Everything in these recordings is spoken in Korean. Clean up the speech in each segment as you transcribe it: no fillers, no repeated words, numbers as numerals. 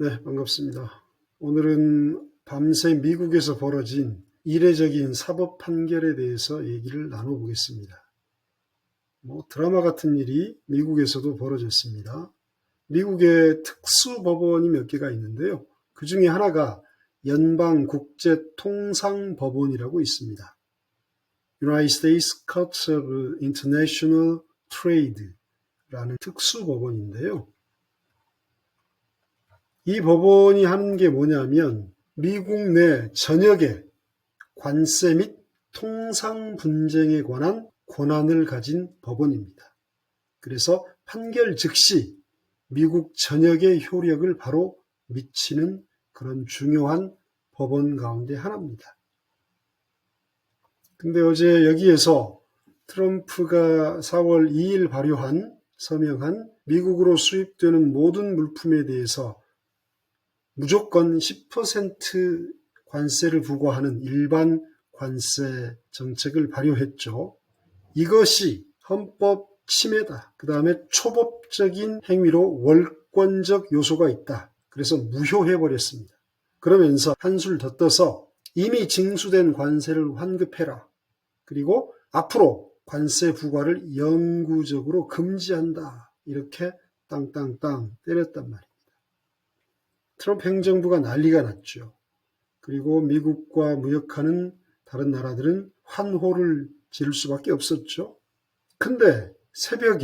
네, 반갑습니다. 오늘은 밤새 미국에서 벌어진 이례적인 사법 판결에 대해서 얘기를 나눠보겠습니다. 드라마 같은 일이 미국에서도 벌어졌습니다. 미국의 특수법원이 몇 개가 있는데요. 그 중에 하나가 연방국제통상법원이라고 있습니다. United States Court of International Trade라는 특수법원인데요. 이 법원이 하는 게 뭐냐면 미국 내 전역의 관세 및 통상 분쟁에 관한 권한을 가진 법원입니다. 그래서 판결 즉시 미국 전역의 효력을 바로 미치는 그런 중요한 법원 가운데 하나입니다. 근데 어제 여기에서 트럼프가 4월 2일 서명한 미국으로 수입되는 모든 물품에 대해서 무조건 10% 관세를 부과하는 일반 관세 정책을 발효했죠. 이것이 헌법 침해다. 그 다음에 초법적인 행위로 월권적 요소가 있다. 그래서 무효해버렸습니다. 그러면서 한술 더 떠서 이미 징수된 관세를 환급해라. 그리고 앞으로 관세 부과를 영구적으로 금지한다. 이렇게 땅땅땅 때렸단 말이에요. 트럼프 행정부가 난리가 났죠. 그리고 미국과 무역하는 다른 나라들은 환호를 지를 수밖에 없었죠. 근데 새벽에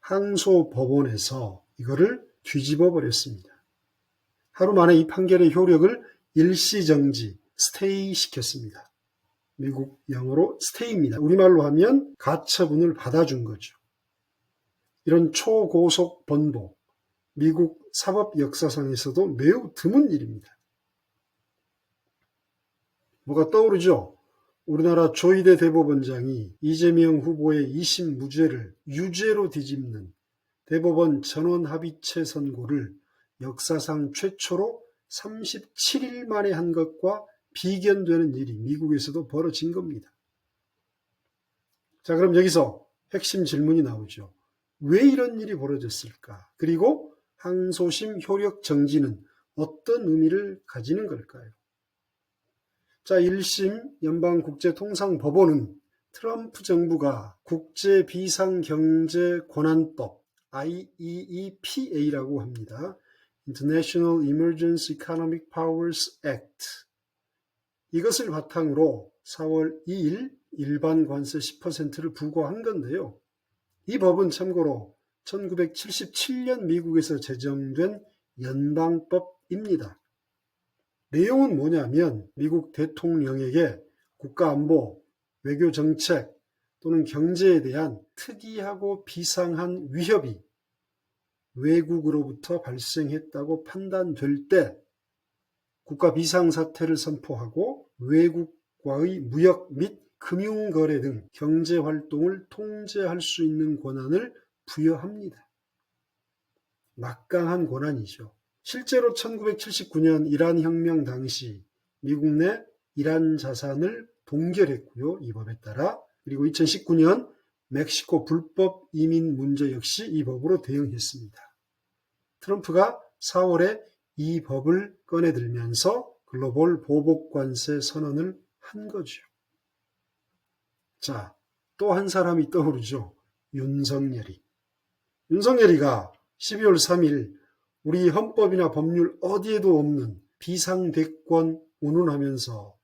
항소법원에서 이거를 뒤집어 버렸습니다. 하루 만에 이 판결의 효력을 일시정지, 스테이 시켰습니다. 미국 영어로 스테이입니다. 우리말로 하면 가처분을 받아준 거죠. 이런 초고속 번복, 미국 사법 역사상에서도 매우 드문 일입니다. 뭐가 떠오르죠? 우리나라 조희대 대법원장이 이재명 후보의 2심 무죄를 유죄로 뒤집는 대법원 전원합의체 선고를 역사상 최초로 37일 만에 한 것과 비견되는 일이 미국에서도 벌어진 겁니다. 자, 그럼 여기서 핵심 질문이 나오죠. 왜 이런 일이 벌어졌을까? 그리고 항소심 효력 정지는 어떤 의미를 가지는 걸까요? 자, 1심 연방국제통상법원은 트럼프 정부가 국제비상경제권한법 IEEPA라고 합니다. International Emergency Economic Powers Act. 이것을 바탕으로 4월 2일 일반 관세 10%를 부과한 건데요. 이 법은 참고로 1977년 미국에서 제정된 연방법입니다. 내용은 뭐냐면 미국 대통령에게 국가안보, 외교정책 또는 경제에 대한 특이하고 비상한 위협이 외국으로부터 발생했다고 판단될 때 국가 비상사태를 선포하고 외국과의 무역 및 금융거래 등 경제활동을 통제할 수 있는 권한을 부여합니다. 막강한 권한이죠. 실제로 1979년 이란 혁명 당시 미국 내 이란 자산을 동결했고요. 이 법에 따라. 그리고 2019년 멕시코 불법 이민 문제 역시 이 법으로 대응했습니다. 트럼프가 4월에 이 법을 꺼내들면서 글로벌 보복관세 선언을 한 거죠. 자, 또 한 사람이 떠오르죠. 윤석열이가 12월 3일 우리 헌법이나 법률 어디에도 없는 비상대권 운운하면서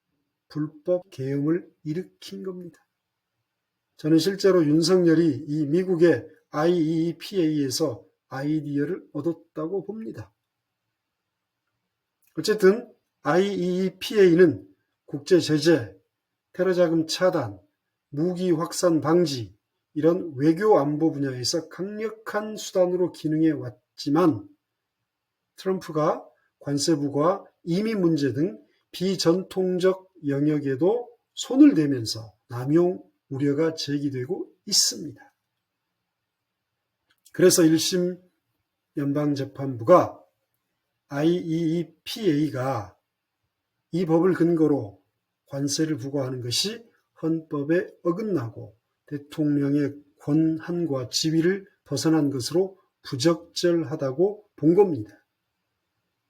불법 계엄을 일으킨 겁니다. 저는 실제로 윤석열이 이 미국의 IEEPA에서 아이디어를 얻었다고 봅니다. 어쨌든 IEEPA는 국제제재, 테러자금 차단, 무기 확산 방지 이런 외교 안보 분야에서 강력한 수단으로 기능해 왔지만 트럼프가 관세 부과, 이민 문제 등 비전통적 영역에도 손을 대면서 남용 우려가 제기되고 있습니다. 그래서 1심 연방재판부가 IEEPA가 이 법을 근거로 관세를 부과하는 것이 헌법에 어긋나고 대통령의 권한과 지위를 벗어난 것으로 부적절하다고 본 겁니다.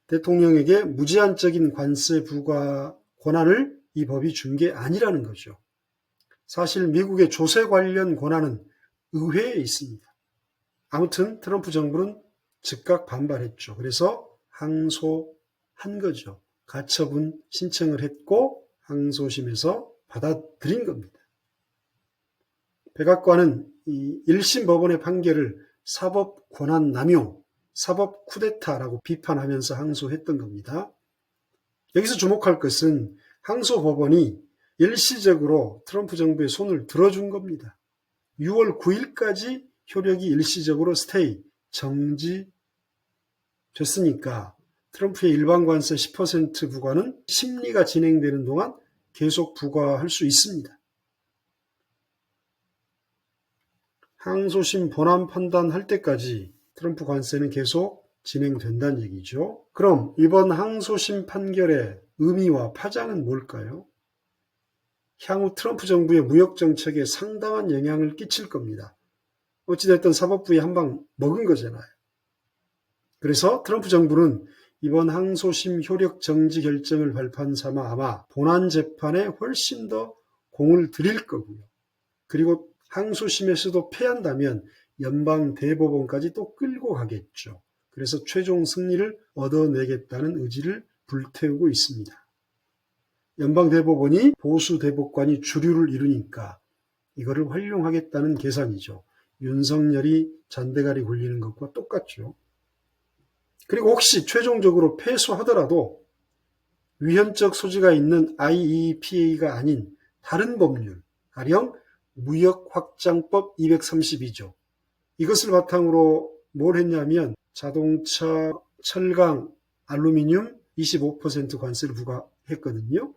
대통령에게 무제한적인 관세 부과 권한을 이 법이 준 게 아니라는 거죠. 사실 미국의 조세 관련 권한은 의회에 있습니다. 아무튼 트럼프 정부는 즉각 반발했죠. 그래서 항소한 거죠. 가처분 신청을 했고 항소심에서 받아들인 겁니다. 백악관은 이 1심 법원의 판결을 사법 권한 남용, 사법 쿠데타라고 비판하면서 항소했던 겁니다. 여기서 주목할 것은 항소 법원이 일시적으로 트럼프 정부의 손을 들어준 겁니다. 6월 9일까지 효력이 일시적으로 스테이, 정지됐으니까 트럼프의 일반 관세 10% 부과는 심리가 진행되는 동안 계속 부과할 수 있습니다. 항소심 본안 판단할 때까지 트럼프 관세는 계속 진행된다는 얘기죠. 그럼 이번 항소심 판결의 의미와 파장은 뭘까요? 향후 트럼프 정부의 무역 정책에 상당한 영향을 끼칠 겁니다. 어찌됐든 사법부에 한 방 먹은 거잖아요. 그래서 트럼프 정부는 이번 항소심 효력 정지 결정을 발판 삼아 아마 본안 재판에 훨씬 더 공을 들일 거고요. 그리고 항소심에서도 패한다면 연방 대법원까지 또 끌고 가겠죠. 그래서 최종 승리를 얻어내겠다는 의지를 불태우고 있습니다. 연방 대법원이 보수 대법관이 주류를 이루니까 이거를 활용하겠다는 계산이죠. 윤석열이 잔대가리 굴리는 것과 똑같죠. 그리고 혹시 최종적으로 패소하더라도 위헌적 소지가 있는 IEEPA가 아닌 다른 법률, 가령 무역확장법 232조, 이것을 바탕으로 뭘 했냐면 자동차, 철강, 알루미늄 25% 관세를 부과했거든요.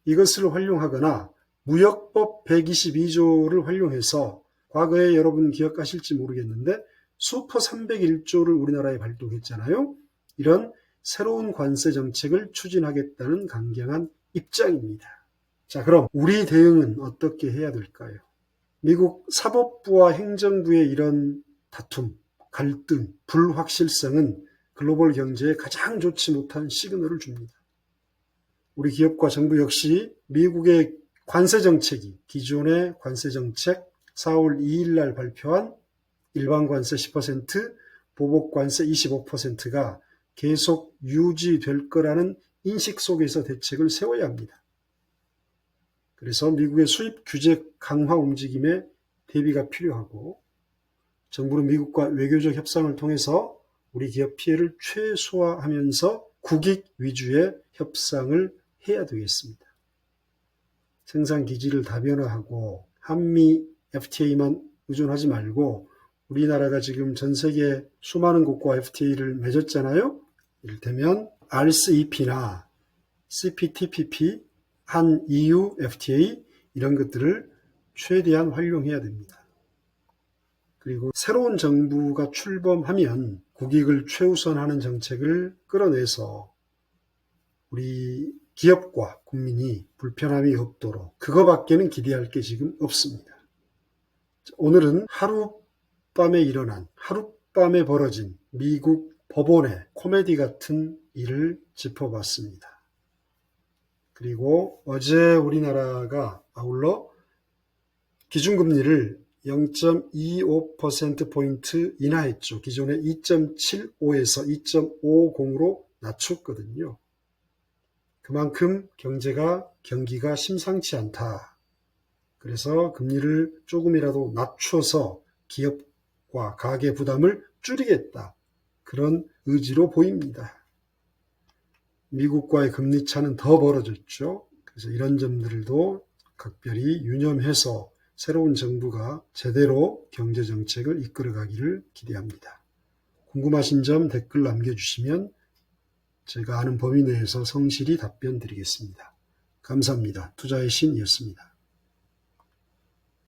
이것을 활용하거나 무역법 122조를 활용해서 과거에 여러분 기억하실지 모르겠는데 슈퍼 301조를 우리나라에 발동했잖아요. 이런 새로운 관세 정책을 추진하겠다는 강경한 입장입니다. 자, 그럼 우리 대응은 어떻게 해야 될까요? 미국 사법부와 행정부의 이런 다툼, 갈등, 불확실성은 글로벌 경제에 가장 좋지 못한 시그널을 줍니다. 우리 기업과 정부 역시 미국의 관세 정책이 기존의 관세 정책 4월 2일 날 발표한 일반 관세 10%, 보복 관세 25%가 계속 유지될 거라는 인식 속에서 대책을 세워야 합니다. 그래서 미국의 수입 규제 강화 움직임에 대비가 필요하고 정부는 미국과 외교적 협상을 통해서 우리 기업 피해를 최소화하면서 국익 위주의 협상을 해야 되겠습니다. 생산 기지를 다변화하고 한미 FTA만 의존하지 말고 우리나라가 지금 전 세계 수많은 곳과 FTA를 맺었잖아요. 이를테면 RCEP나 CPTPP, 한 EU FTA 이런 것들을 최대한 활용해야 됩니다. 그리고 새로운 정부가 출범하면 국익을 최우선하는 정책을 끌어내서 우리 기업과 국민이 불편함이 없도록 그거밖에는 기대할 게 지금 없습니다. 오늘은 하룻밤에 벌어진 미국 법원의 코미디 같은 일을 짚어봤습니다. 그리고 어제 우리나라가 아울러 기준금리를 0.25%포인트 인하했죠. 기존에 2.75에서 2.50으로 낮췄거든요. 그만큼 경기가 심상치 않다. 그래서 금리를 조금이라도 낮춰서 기업과 가계 부담을 줄이겠다. 그런 의지로 보입니다. 미국과의 금리 차는 더 벌어졌죠. 그래서 이런 점들도 각별히 유념해서 새로운 정부가 제대로 경제정책을 이끌어가기를 기대합니다. 궁금하신 점 댓글 남겨주시면 제가 아는 범위 내에서 성실히 답변 드리겠습니다. 감사합니다. 투자의 신이었습니다.